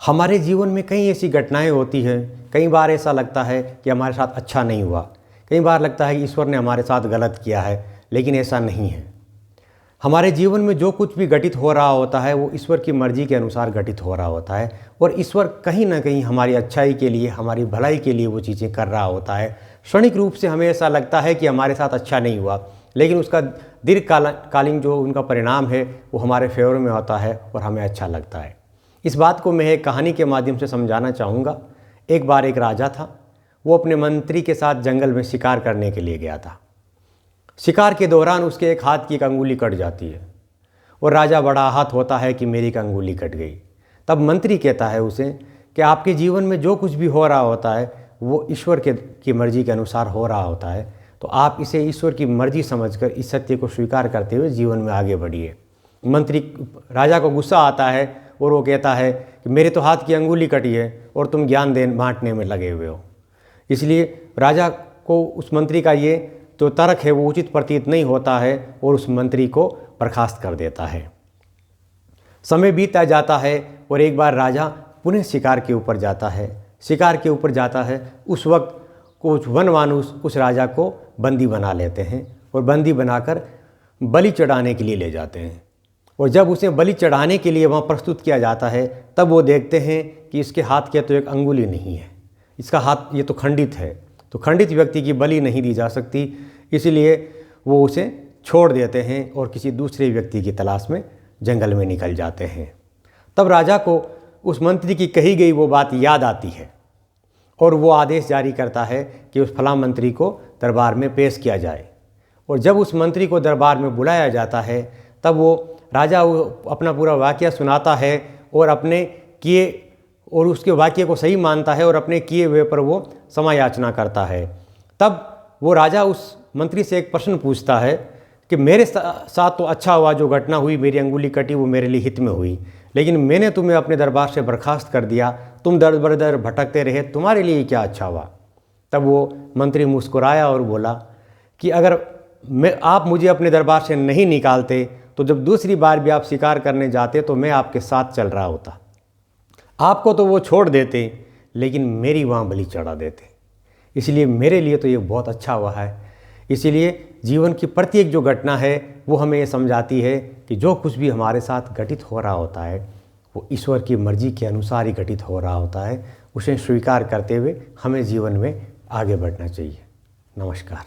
हमारे जीवन में कई ऐसी घटनाएं होती हैं, कई बार ऐसा लगता है कि हमारे साथ अच्छा नहीं हुआ, कई बार लगता है कि ईश्वर ने हमारे साथ गलत किया है, लेकिन ऐसा नहीं है। हमारे जीवन में जो कुछ भी घटित हो रहा होता है वो ईश्वर की मर्जी के अनुसार घटित हो रहा होता है, और ईश्वर कहीं ना कहीं हमारी अच्छाई के लिए, हमारी भलाई के लिए वो चीज़ें कर रहा होता है। क्षणिक रूप से हमें ऐसा लगता है कि हमारे साथ अच्छा नहीं हुआ, लेकिन उसका दीर्घकालीन जो उनका परिणाम है वो हमारे फेवर में होता है और हमें अच्छा लगता है। इस बात को मैं एक कहानी के माध्यम से समझाना चाहूँगा। एक बार एक राजा था, वो अपने मंत्री के साथ जंगल में शिकार करने के लिए गया था। शिकार के दौरान उसके एक हाथ की एक अंगुली कट जाती है और राजा बड़ा आहत होता है कि मेरी एक अंगुली कट गई। तब मंत्री कहता है उसे कि आपके जीवन में जो कुछ भी हो रहा होता है वो ईश्वर की मर्जी के अनुसार हो रहा होता है, तो आप इसे ईश्वर की मर्जी समझकर इस सत्य को स्वीकार करते हुए जीवन में आगे बढ़िए। राजा को गुस्सा आता है और वो कहता है कि मेरे तो हाथ की अंगुली कटी है और तुम ज्ञान बांटने में लगे हुए हो। इसलिए राजा को उस मंत्री का ये जो तर्क है वो उचित प्रतीत नहीं होता है और उस मंत्री को बर्खास्त कर देता है। समय बीतता जाता है और एक बार राजा पुनः शिकार के ऊपर जाता है। उस वक्त कुछ वन मानुष उस राजा को बंदी बना लेते हैं और बंदी बनाकर बलि चढ़ाने के लिए ले जाते हैं। और जब उसे बलि चढ़ाने के लिए वहाँ प्रस्तुत किया जाता है तब वो देखते हैं कि इसके हाथ के तो एक अंगुली नहीं है, इसका हाथ ये तो खंडित है, तो खंडित व्यक्ति की बलि नहीं दी जा सकती। इसलिए वो उसे छोड़ देते हैं और किसी दूसरे व्यक्ति की तलाश में जंगल में निकल जाते हैं। तब राजा को उस मंत्री की कही गई वो बात याद आती है और वो आदेश जारी करता है कि उस फलां मंत्री को दरबार में पेश किया जाए। और जब उस मंत्री को दरबार में बुलाया जाता है तब वो राजा अपना पूरा वाक़या सुनाता है और अपने किए और उसके वाक़ये को सही मानता है और अपने किए हुए पर वो क्षमा याचना करता है। तब वो राजा उस मंत्री से एक प्रश्न पूछता है कि मेरे साथ तो अच्छा हुआ, जो घटना हुई, मेरी अंगुली कटी, वो मेरे लिए हित में हुई, लेकिन मैंने तुम्हें अपने दरबार से बर्खास्त कर दिया, तुम दर बदर भटकते रहे, तुम्हारे लिए क्या अच्छा हुआ। तब वो मंत्री मुस्कुराया और बोला कि अगर आप मुझे अपने दरबार से नहीं निकालते तो जब दूसरी बार भी आप शिकार करने जाते तो मैं आपके साथ चल रहा होता, आपको तो वो छोड़ देते लेकिन मेरी वहाँ बलि चढ़ा देते। इसलिए मेरे लिए तो ये बहुत अच्छा हुआ है। इसीलिए जीवन की प्रत्येक जो घटना है वो हमें ये समझाती है कि जो कुछ भी हमारे साथ घटित हो रहा होता है वो ईश्वर की मर्जी के अनुसार ही घटित हो रहा होता है। उसे स्वीकार करते हुए हमें जीवन में आगे बढ़ना चाहिए। नमस्कार।